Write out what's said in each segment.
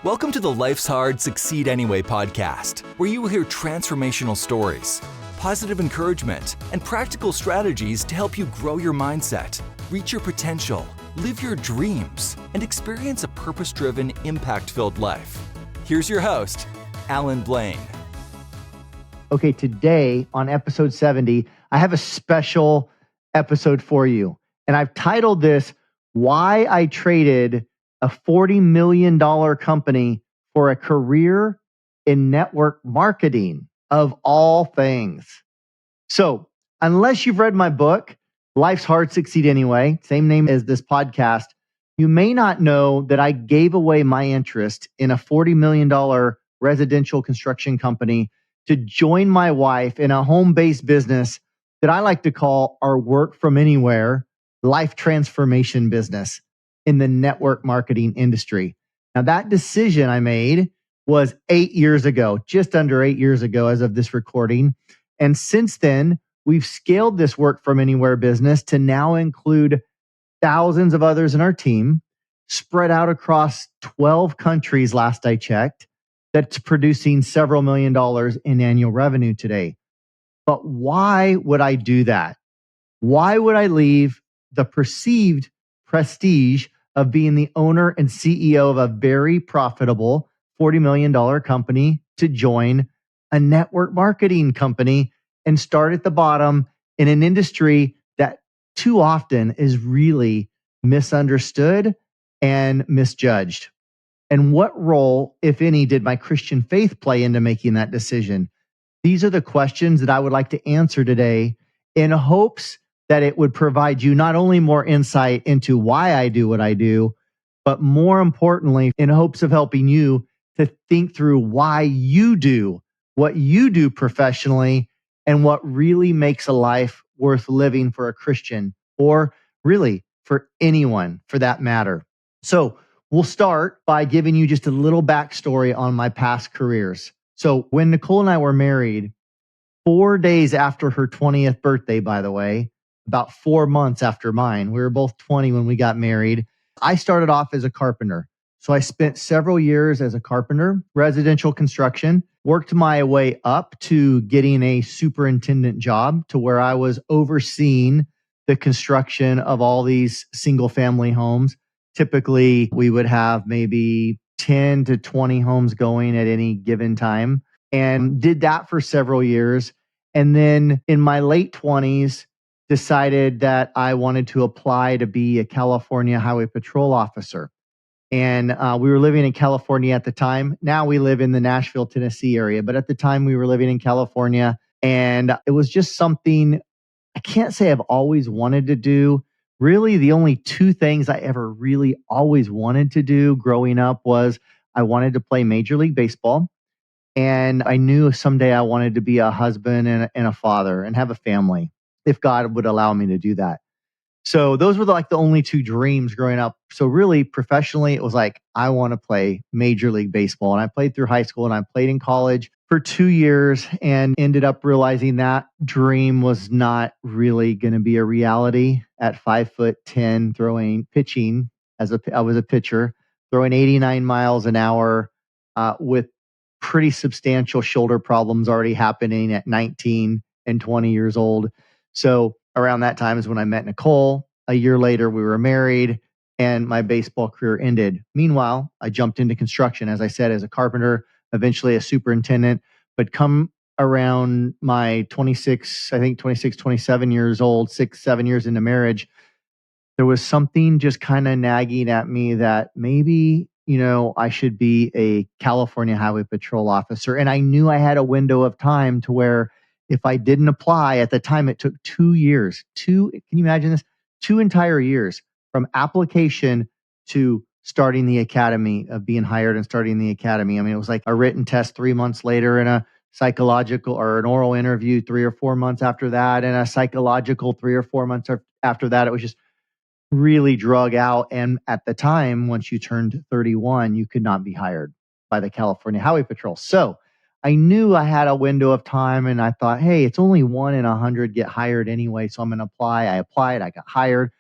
Welcome to the Life's Hard, Succeed Anyway podcast, where you will hear transformational stories, positive encouragement, and practical strategies to help you grow your mindset, reach your potential, live your dreams, and experience a purpose-driven, impact-filled life. Here's your host, Allan Blain. Okay, today on episode 70, I have a special episode for you. And I've titled this, Why I Traded a $40 million company for a career in network marketing, of all things. So, unless you've read my book, Life's Hard, Succeed Anyway, same name as this podcast, you may not know that I gave away my interest in a $40 million residential construction company to join my wife in a home-based business that I like to call our work from anywhere life transformation business in the network marketing industry. Now, that decision I made was 8 years ago, just under 8 years ago as of this recording. And since then, we've scaled this work from anywhere business to now include thousands of others in our team, spread out across 12 countries last I checked, that's producing several $1 million in annual revenue today. But why would I do that? Why would I leave the perceived prestige of being the owner and CEO of a very profitable $40 million company to join a network marketing company and start at the bottom in an industry that too often is really misunderstood and misjudged? And what role, if any, did my Christian faith play into making that decision? These are the questions that I would like to answer today in hopes that it would provide you not only more insight into why I do what I do, but more importantly, in hopes of helping you to think through why you do what you do professionally and what really makes a life worth living for a Christian, or really for anyone for that matter. So we'll start by giving you just a little backstory on my past careers. So when Nicole and I were married, 4 days after her 20th birthday, by the way, about 4 months after mine, we were both 20 when we got married, I started off as a carpenter. So I spent several years as a carpenter, residential construction, worked my way up to getting a superintendent job to where I was overseeing the construction of all these single family homes. Typically, we would have maybe 10 to 20 homes going at any given time, and did that for several years. And then in my late 20s, decided that I wanted to apply to be a California Highway Patrol officer. And we were living in California at the time. Now we live in the Nashville, Tennessee area. But at the time we were living in California, and it was just something I can't say I've always wanted to do. Really, the only two things I ever really always wanted to do growing up was I wanted to play Major League Baseball. And I knew someday I wanted to be a husband and a father and have a family, if God would allow me to do that. So those were like the only two dreams growing up. So really professionally, it was like, I want to play Major League Baseball. And I played through high school and I played in college for 2 years and ended up realizing that dream was not really going to be a reality at 5'10", pitching I was a pitcher, throwing 89 miles an hour with pretty substantial shoulder problems already happening at 19 and 20 years old. So around that time is when I met Nicole. A year later, we were married and my baseball career ended. Meanwhile, I jumped into construction, as I said, as a carpenter, eventually a superintendent, but come around my 26, 27 years old, 7 years into marriage, there was something just kind of nagging at me that maybe, I should be a California Highway Patrol officer. And I knew I had a window of time to where if I didn't apply at the time, it took 2 years. Can you imagine this? 2 entire years from application to starting the academy, of being hired and starting the academy. I mean, it was like a written test 3 months later and a psychological or an oral interview 3 or 4 months after that, and a psychological 3 or 4 months after that. It was just really drug out. And at the time, once you turned 31, you could not be hired by the California Highway Patrol. So I knew I had a window of time and I thought, hey, it's only 1 in 100 get hired anyway. So I'm going to apply. I applied. I got hired.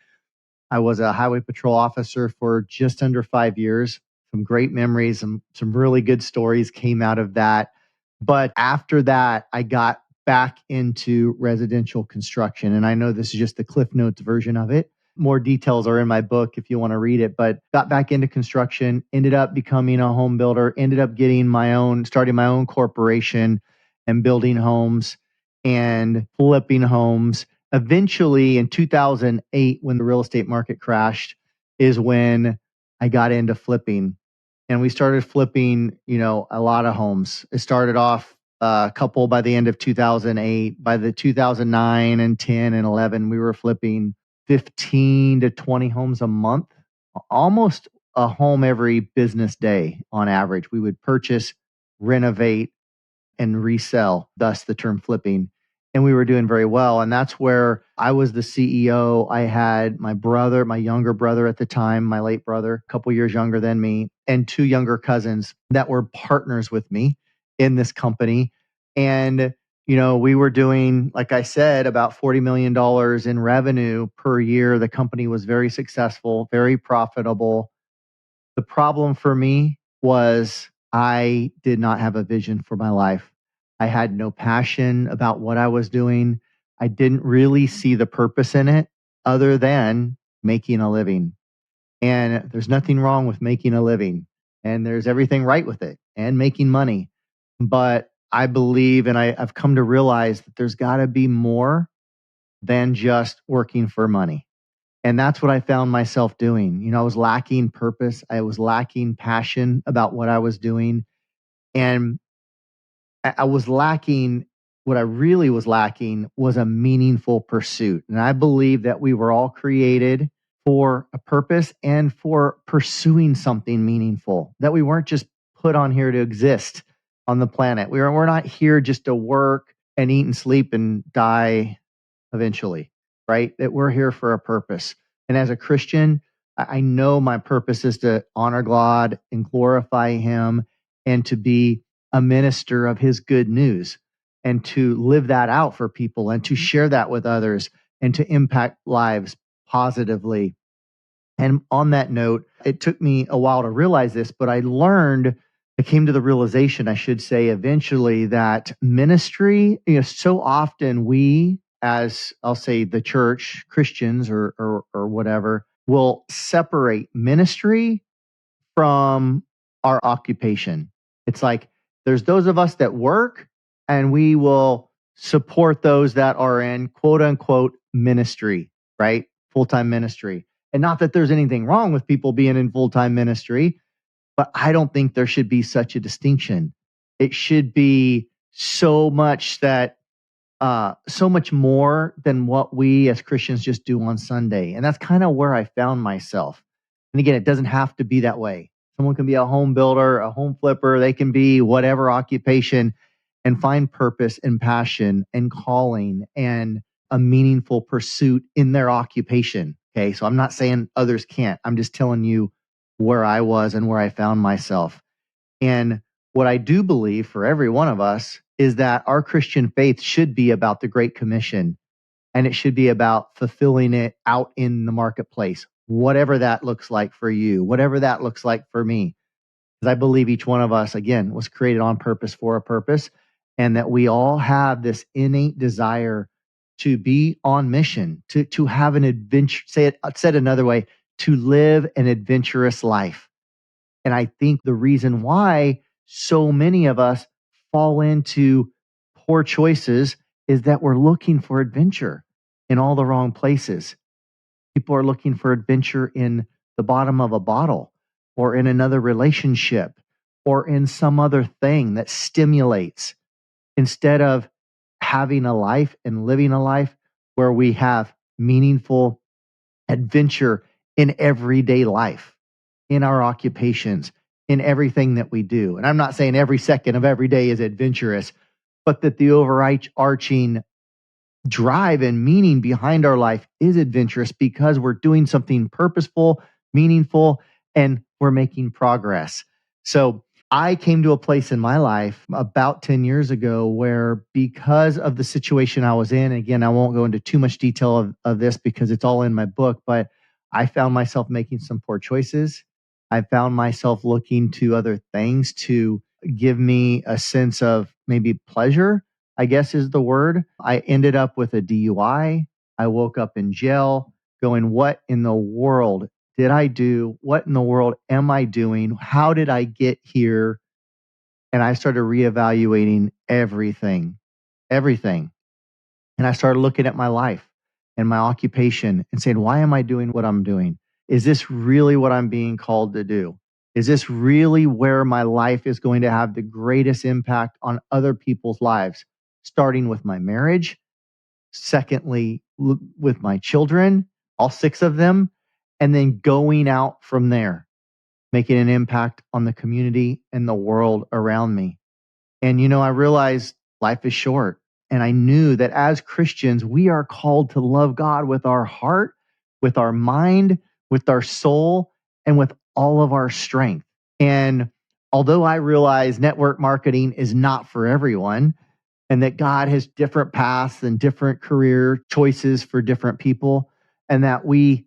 I was a highway patrol officer for just under 5 years. some great memories, some really good stories came out of that. But after that, I got back into residential construction. And I know this is just the Cliff Notes version of it. More details are in my book if you want to read it, but got back into construction, ended up becoming a home builder, ended up starting my own corporation and building homes and flipping homes. Eventually in 2008, when the real estate market crashed, is when I got into flipping. And we started flipping, a lot of homes. It started off a couple by the end of 2008. By the 2009 and 10 and 11, we were flipping 15 to 20 homes a month, almost a home every business day on average. We would purchase, renovate, and resell, thus the term flipping. And we were doing very well. And that's where I was the CEO. I had my brother, my younger brother at the time, my late brother, a couple years younger than me, and two younger cousins that were partners with me in this company. And, we were doing, like I said, about $40 million in revenue per year. The company was very successful, very profitable. The problem for me was I did not have a vision for my life. I had no passion about what I was doing. I didn't really see the purpose in it other than making a living. And there's nothing wrong with making a living, and there's everything right with it and making money. But I believe, and I've come to realize that there's got to be more than just working for money. And that's what I found myself doing. I was lacking purpose. I was lacking passion about what I was doing. And I was lacking, what I really was lacking was a meaningful pursuit. And I believe that we were all created for a purpose and for pursuing something meaningful, that we weren't just put on here to exist on the planet. We're not here just to work and eat and sleep and die eventually, right? That we're here for a purpose. And as a Christian, I know my purpose is to honor God and glorify Him and to be a minister of His good news and to live that out for people and to share that with others and to impact lives positively. And on that note, it took me a while to realize this, but I came to the realization, I should say, eventually, that ministry, so often we, as I'll say, the church, Christians or whatever, will separate ministry from our occupation. It's like there's those of us that work and we will support those that are in quote unquote ministry, right? Full-time ministry. And not that there's anything wrong with people being in full-time ministry, but I don't think there should be such a distinction. It should be so much more than what we as Christians just do on Sunday. And that's kind of where I found myself. And again, it doesn't have to be that way. Someone can be a home builder, a home flipper. They can be whatever occupation and find purpose and passion and calling and a meaningful pursuit in their occupation. Okay. So I'm not saying others can't. I'm just telling you where I was and where I found myself. And what I do believe for every one of us is that our Christian faith should be about the Great Commission, and it should be about fulfilling it out in the marketplace, whatever that looks like for you, whatever that looks like for me. Because I believe each one of us, again, was created on purpose for a purpose, and that we all have this innate desire to be on mission, to have an adventure, said another way, to live an adventurous life. And I think the reason why so many of us fall into poor choices is that we're looking for adventure in all the wrong places. People are looking for adventure in the bottom of a bottle or in another relationship or in some other thing that stimulates, instead of having a life and living a life where we have meaningful adventure in everyday life, in our occupations, in everything that we do. And I'm not saying every second of every day is adventurous, but that the overarching drive and meaning behind our life is adventurous because we're doing something purposeful, meaningful, and we're making progress. So I came to a place in my life about 10 years ago where, because of the situation I was in, again, I won't go into too much detail of this because it's all in my book, but I found myself making some poor choices. I found myself looking to other things to give me a sense of maybe pleasure, I guess is the word. I ended up with a DUI. I woke up in jail going, what in the world did I do? What in the world am I doing? How did I get here? And I started reevaluating everything. And I started looking at my life and my occupation and saying, why am I doing what I'm doing? Is this really what I'm being called to do? Is this really where my life is going to have the greatest impact on other people's lives? Starting with my marriage, secondly, with my children, all six of them, and then going out from there, making an impact on the community and the world around me. And, I realized life is short. And I knew that as Christians, we are called to love God with our heart, with our mind, with our soul, and with all of our strength. And although I realize network marketing is not for everyone, and that God has different paths and different career choices for different people, and that we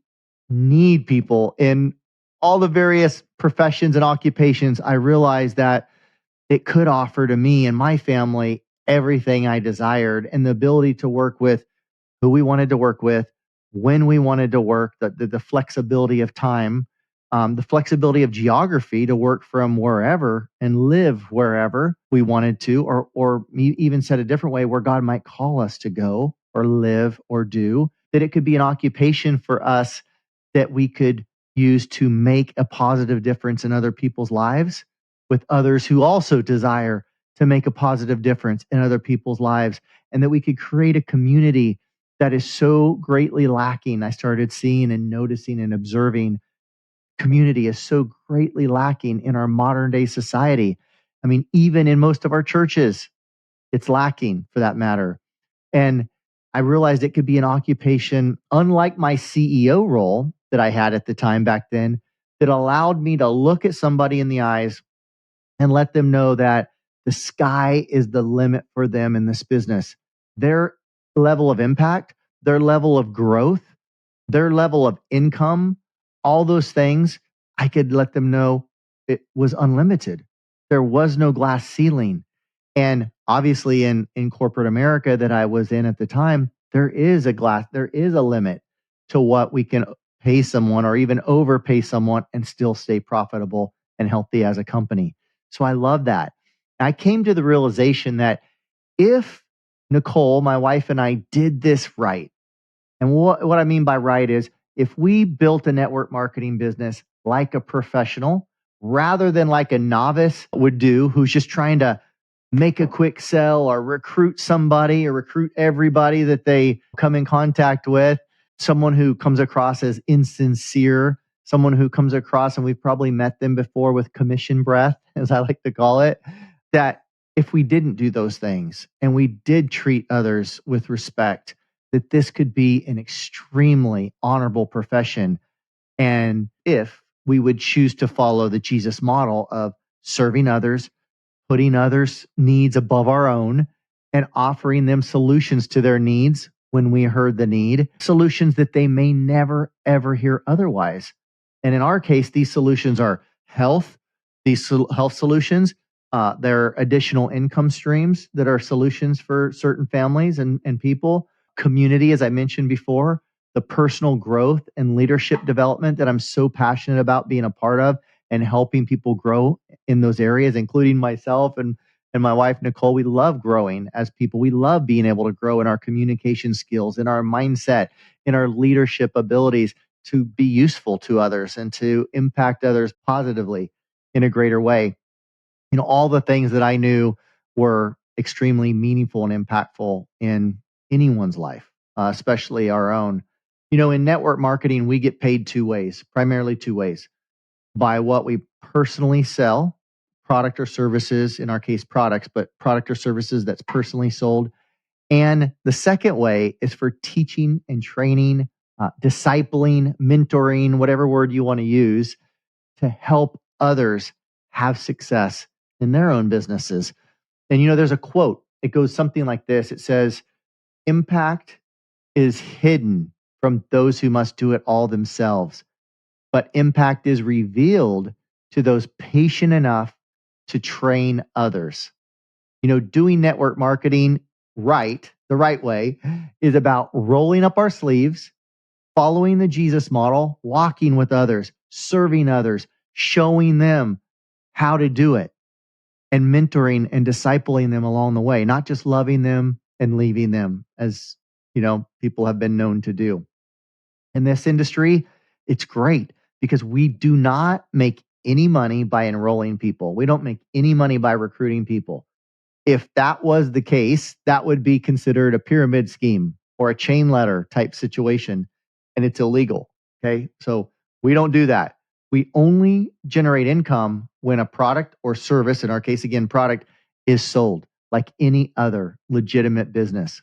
need people in all the various professions and occupations, I realize that it could offer to me and my family everything I desired and the ability to work with who we wanted to work with, when we wanted to work, the flexibility of time, the flexibility of geography to work from wherever and live wherever we wanted to, or even said a different way, where God might call us to go or live or do, that it could be an occupation for us that we could use to make a positive difference in other people's lives with others who also desire to make a positive difference in other people's lives, and that we could create a community that is so greatly lacking. I started seeing and noticing and observing community is so greatly lacking in our modern day society. I mean, even in most of our churches, it's lacking for that matter. And I realized it could be an occupation, unlike my CEO role that I had at the time back then, that allowed me to look at somebody in the eyes and let them know that the sky is the limit for them in this business. Their level of impact, their level of growth, their level of income, all those things, I could let them know it was unlimited. There was no glass ceiling. And obviously in corporate America that I was in at the time, there is a limit to what we can pay someone or even overpay someone and still stay profitable and healthy as a company. So I love that. I came to the realization that if Nicole, my wife, and I did this right, and what I mean by right is if we built a network marketing business like a professional rather than like a novice would do, who's just trying to make a quick sell or recruit somebody or recruit everybody that they come in contact with, someone who comes across as insincere, someone who comes across, and we've probably met them before, with commission breath, as I like to call it, that if we didn't do those things and we did treat others with respect, that this could be an extremely honorable profession. And if we would choose to follow the Jesus model of serving others, putting others' needs above our own, and offering them solutions to their needs when we heard the need, solutions that they may never, ever hear otherwise. And in our case, these solutions are health, health solutions. They're additional income streams that are solutions for certain families and people. Community, as I mentioned before, the personal growth and leadership development that I'm so passionate about being a part of and helping people grow in those areas, including myself and my wife, Nicole. We love growing as people. We love being able to grow in our communication skills, in our mindset, in our leadership abilities to be useful to others and to impact others positively in a greater way. All the things that I knew were extremely meaningful and impactful in anyone's life, especially our own. In network marketing, we get paid two ways, primarily two ways: by what we personally sell, product or services, in our case, products, but product or services that's personally sold. And the second way is for teaching and training, discipling, mentoring, whatever word you want to use, to help others have success in their own businesses. And there's a quote. It goes something like this. It says, "Impact is hidden from those who must do it all themselves. but impact is revealed to those patient enough to train others. Doing network marketing the right way, is about rolling up our sleeves, following the Jesus model, walking with others, serving others, showing them how to do it, and mentoring and discipling them along the way, not just loving them and leaving them, as people have been known to do. In this industry, it's great because we do not make any money by enrolling people. We don't make any money by recruiting people. If that was the case, that would be considered a pyramid scheme or a chain letter type situation, and it's illegal. Okay. So we don't do that. We only generate income when a product or service, in our case, again, product, is sold like any other legitimate business.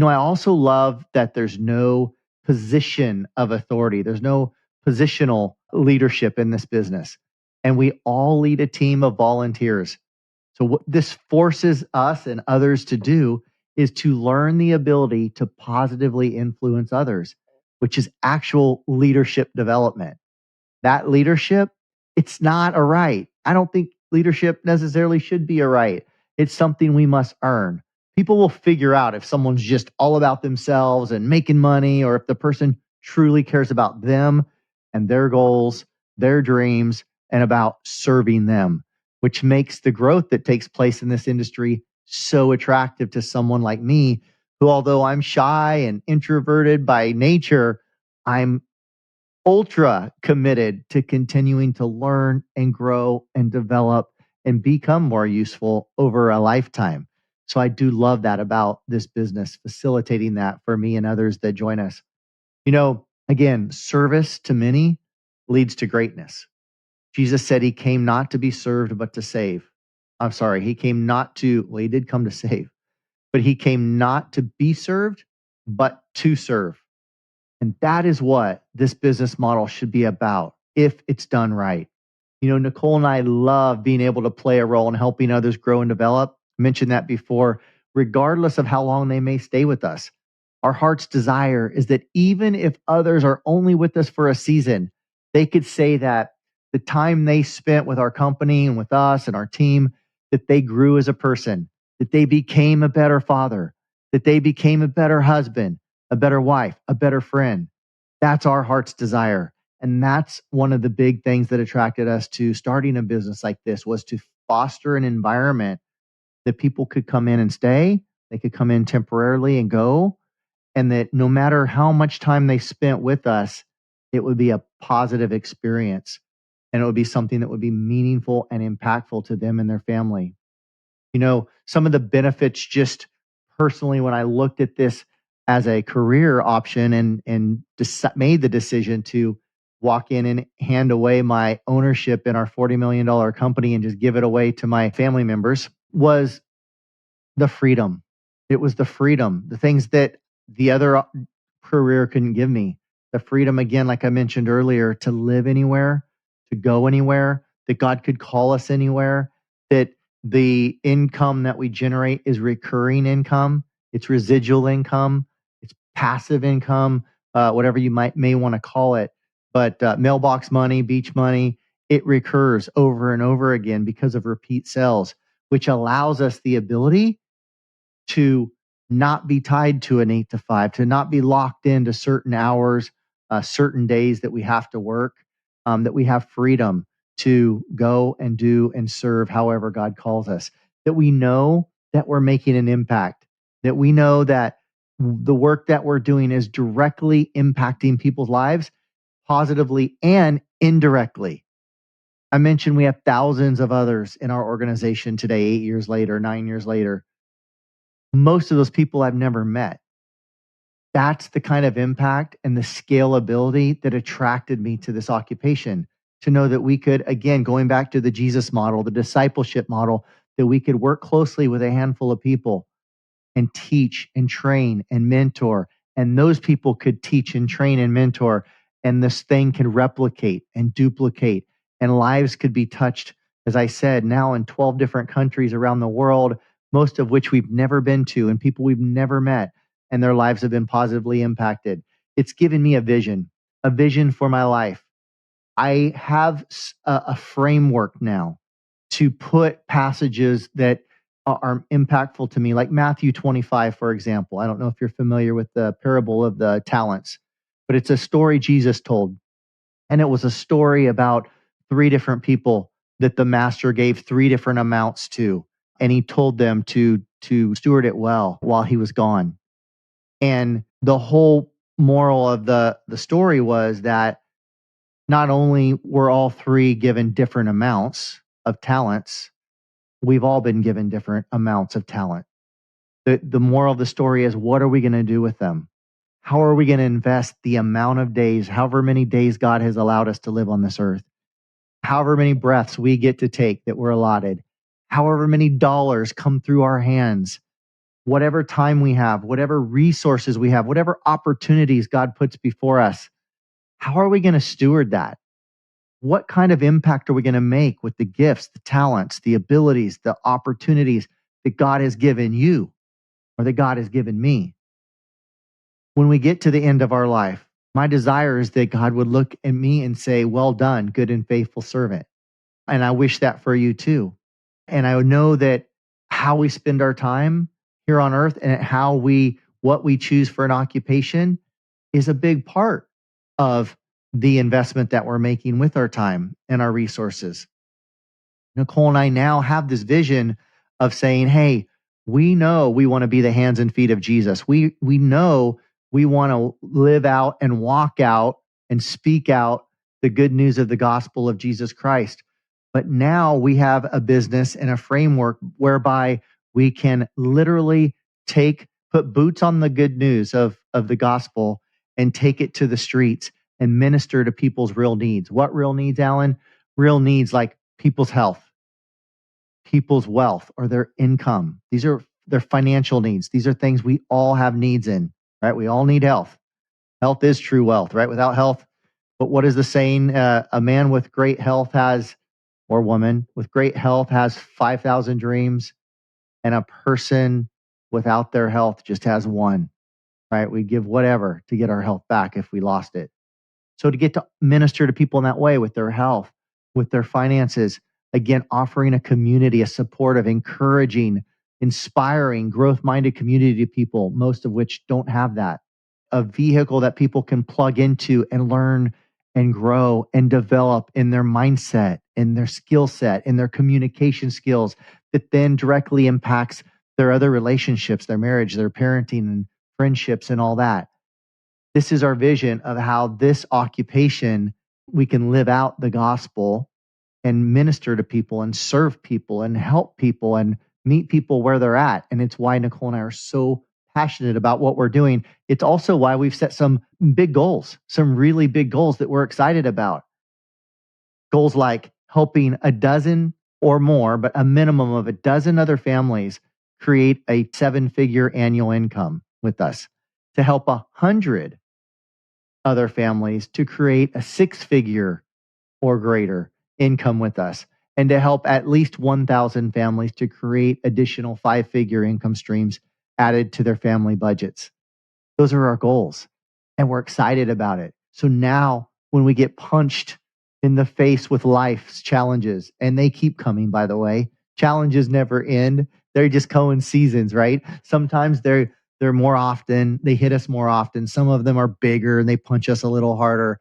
I also love that there's no position of authority. There's no positional leadership in this business. And we all lead a team of volunteers. So what this forces us and others to do is to learn the ability to positively influence others, which is actual leadership development. That leadership, it's not a right. I don't think leadership necessarily should be a right. It's something we must earn. People will figure out if someone's just all about themselves and making money, or if the person truly cares about them and their goals, their dreams, and about serving them, which makes the growth that takes place in this industry so attractive to someone like me, who, although I'm shy and introverted by nature, I'm ultra committed to continuing to learn and grow and develop and become more useful over a lifetime. So I do love that about this business, facilitating that for me and others that join us. Again, service to many leads to greatness. Jesus said he came not to be served, but to save. I'm sorry, he came not to, well, he did come to save, but he came not to be served, but to serve. And that is what this business model should be about if it's done right. Nicole and I love being able to play a role in helping others grow and develop. I mentioned that before, regardless of how long they may stay with us. Our heart's desire is that even if others are only with us for a season, they could say that the time they spent with our company and with us and our team, that they grew as a person, that they became a better father, that they became a better husband, a better wife, a better friend. That's our heart's desire. And that's one of the big things that attracted us to starting a business like this, was to foster an environment that people could come in and stay. They could come in temporarily and go. And that no matter how much time they spent with us, it would be a positive experience. And it would be something that would be meaningful and impactful to them and their family. Some of the benefits, just personally, when I looked at this as a career option and made the decision to walk in and hand away my ownership in our $40 million company and just give it away to my family members, was the freedom. It was the freedom, the things that the other career couldn't give me. The freedom, again, like I mentioned earlier, to live anywhere, to go anywhere, that God could call us anywhere, that the income that we generate is recurring income, it's residual income, it's passive income, whatever you may want to call it. But mailbox money, beach money, it recurs over and over again because of repeat sales, which allows us the ability to not be tied to an 8 to 5, to not be locked into certain hours, certain days that we have to work, that we have freedom to go and do and serve however God calls us, that we know that we're making an impact, that we know that the work that we're doing is directly impacting people's lives positively and indirectly. I mentioned we have thousands of others in our organization today, 8 years later, 9 years later. Most of those people I've never met. That's the kind of impact and the scalability that attracted me to this occupation, to know that we could, again, going back to the Jesus model, the discipleship model, that we could work closely with a handful of people and teach and train and mentor. And those people could teach and train and mentor. And this thing can replicate and duplicate, and lives could be touched, as I said, now in 12 different countries around the world, most of which we've never been to, and people we've never met, and their lives have been positively impacted. It's given me a vision for my life. I have a framework now to put passages that are impactful to me, like Matthew 25, for example. I don't know if you're familiar with the parable of the talents, but it's a story Jesus told. And it was a story about three different people that the master gave three different amounts to. And he told them to steward it well while he was gone. And the whole moral of the story was that not only were all three given different amounts of talents, we've all been given different amounts of talent. The moral of the story is, what are we going to do with them? How are we going to invest the amount of days, however many days God has allowed us to live on this earth, however many breaths we get to take that we're allotted, however many dollars come through our hands, whatever time we have, whatever resources we have, whatever opportunities God puts before us, how are we going to steward that? What kind of impact are we going to make with the gifts, the talents, the abilities, the opportunities that God has given you or that God has given me? When we get to the end of our life, my desire is that God would look at me and say, "Well done, good and faithful servant." And I wish that for you too. And I know that how we spend our time here on earth and what we choose for an occupation is a big part of the investment that we're making with our time and our resources. Nicole and I now have this vision of saying, hey, we know we want to be the hands and feet of Jesus. We know we want to live out and walk out and speak out the good news of the gospel of Jesus Christ. But now we have a business and a framework whereby we can literally put boots on the good news of the gospel and take it to the streets and minister to people's real needs. What real needs, Allan? Real needs like people's health, people's wealth, or their income. These are their financial needs. These are things we all have needs in, right? We all need health. Health is true wealth, right? Without health, but what is the saying? A man with great health has, or woman with great health has 5,000 dreams, and a person without their health just has one, right? We give whatever to get our health back if we lost it. So to get to minister to people in that way with their health, with their finances, again, offering a community, a supportive, encouraging, inspiring, growth-minded community to people, most of which don't have that. A vehicle that people can plug into and learn and grow and develop in their mindset, in their skill set, in their communication skills that then directly impacts their other relationships, their marriage, their parenting and friendships and all that. This is our vision of how this occupation, we can live out the gospel and minister to people and serve people and help people and meet people where they're at. And it's why Nicole and I are so passionate about what we're doing. It's also why we've set some big goals, some really big goals that we're excited about. Goals like helping a dozen or more, but a minimum of a dozen other families create a 7-figure annual income with us, to help 100 other families to create a 6-figure or greater income with us, and to help at least 1,000 families to create additional 5-figure income streams added to their family budgets. Those are our goals, and we're excited about it. So now when we get punched in the face with life's challenges, and they keep coming, by the way, challenges never end. They're just going seasons, right? Sometimes they're more often, they hit us more often. Some of them are bigger and they punch us a little harder.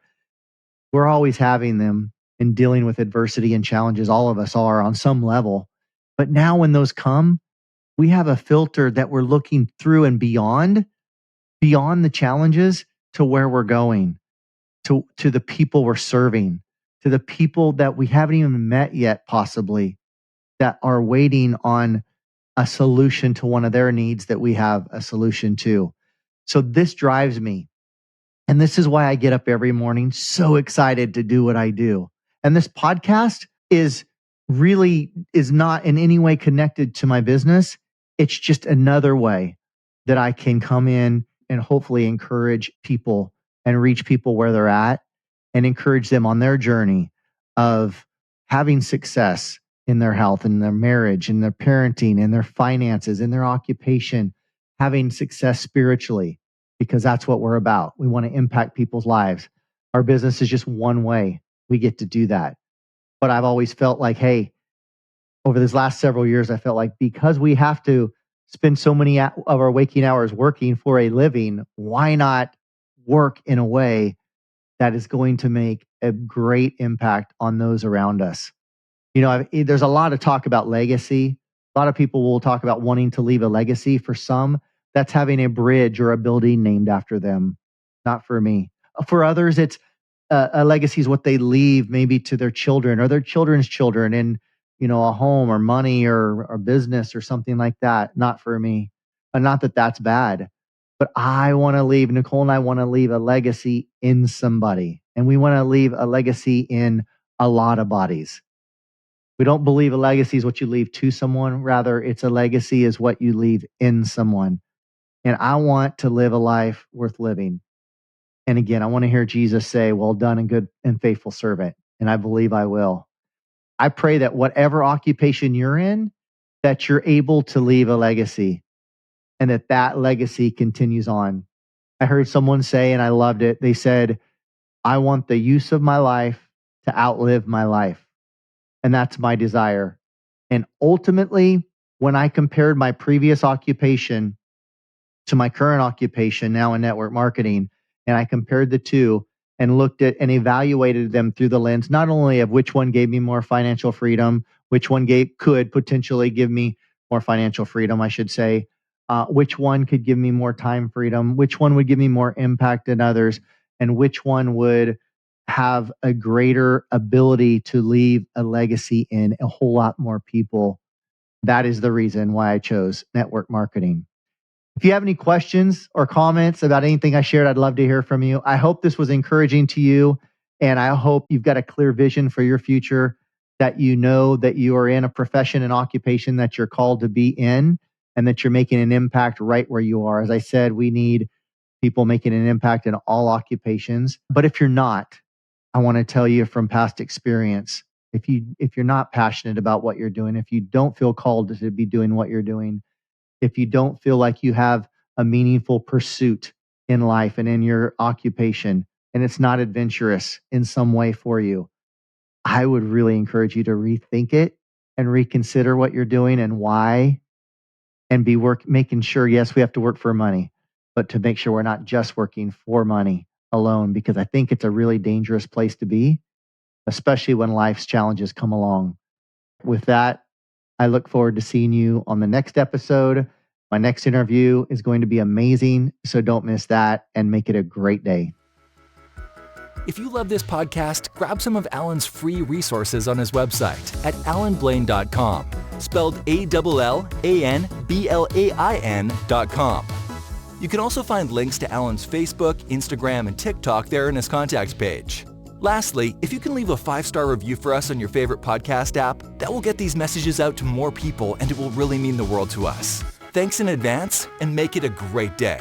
We're always having them and dealing with adversity and challenges. All of us are on some level. But now when those come, we have a filter that we're looking through and beyond the challenges to where we're going, to the people we're serving, to the people that we haven't even met yet, possibly, that are waiting on a solution to one of their needs that we have a solution to. So this drives me. And this is why I get up every morning so excited to do what I do. And this podcast is not in any way connected to my business. It's just another way that I can come in and hopefully encourage people and reach people where they're at and encourage them on their journey of having success in their health, in their marriage, in their parenting, in their finances, in their occupation, having success spiritually, because that's what we're about. We want to impact people's lives. Our business is just one way we get to do that. But I've always felt like, hey, over these last several years, I felt like because we have to spend so many of our waking hours working for a living, why not work in a way that is going to make a great impact on those around us? There's a lot of talk about legacy. A lot of people will talk about wanting to leave a legacy. For some, that's having a bridge or a building named after them. Not for me. For others, it's a legacy is what they leave maybe to their children or their children's children in, a home or money or business or something like that. Not for me. Not that that's bad, but Nicole and I want to leave a legacy in somebody. And we want to leave a legacy in a lot of bodies. We don't believe a legacy is what you leave to someone. Rather, it's a legacy is what you leave in someone. And I want to live a life worth living. And again, I want to hear Jesus say, well done and good and faithful servant. And I believe I will. I pray that whatever occupation you're in, that you're able to leave a legacy and that legacy continues on. I heard someone say, and I loved it. They said, I want the use of my life to outlive my life. And that's my desire. And ultimately, when I compared my previous occupation to my current occupation now in network marketing, and I compared the two and looked at and evaluated them through the lens, not only of which one gave me more financial freedom, which one could potentially give me more financial freedom, I should say, which one could give me more time freedom, which one would give me more impact than others, and which one would have a greater ability to leave a legacy in a whole lot more people. That is the reason why I chose network marketing. If you have any questions or comments about anything I shared, I'd love to hear from you. I hope this was encouraging to you, and I hope you've got a clear vision for your future, that you know that you are in a profession and occupation that you're called to be in, and that you're making an impact right where you are. As I said, we need people making an impact in all occupations. But if you're not, I want to tell you from past experience, if you're not passionate about what you're doing, if you don't feel called to be doing what you're doing, if you don't feel like you have a meaningful pursuit in life and in your occupation, and it's not adventurous in some way for you, I would really encourage you to rethink it and reconsider what you're doing and why, and making sure, yes, we have to work for money, but to make sure we're not just working for money alone, because I think it's a really dangerous place to be, especially when life's challenges come along. With that, I look forward to seeing you on the next episode. My next interview is going to be amazing, so don't miss that and make it a great day. If you love this podcast, grab some of Allan's free resources on his website at allanblain.com, spelled ALLANBLAIN.com. You can also find links to Allan's Facebook, Instagram, and TikTok there in his contact page. Lastly, if you can leave a 5-star review for us on your favorite podcast app, that will get these messages out to more people and it will really mean the world to us. Thanks in advance and make it a great day.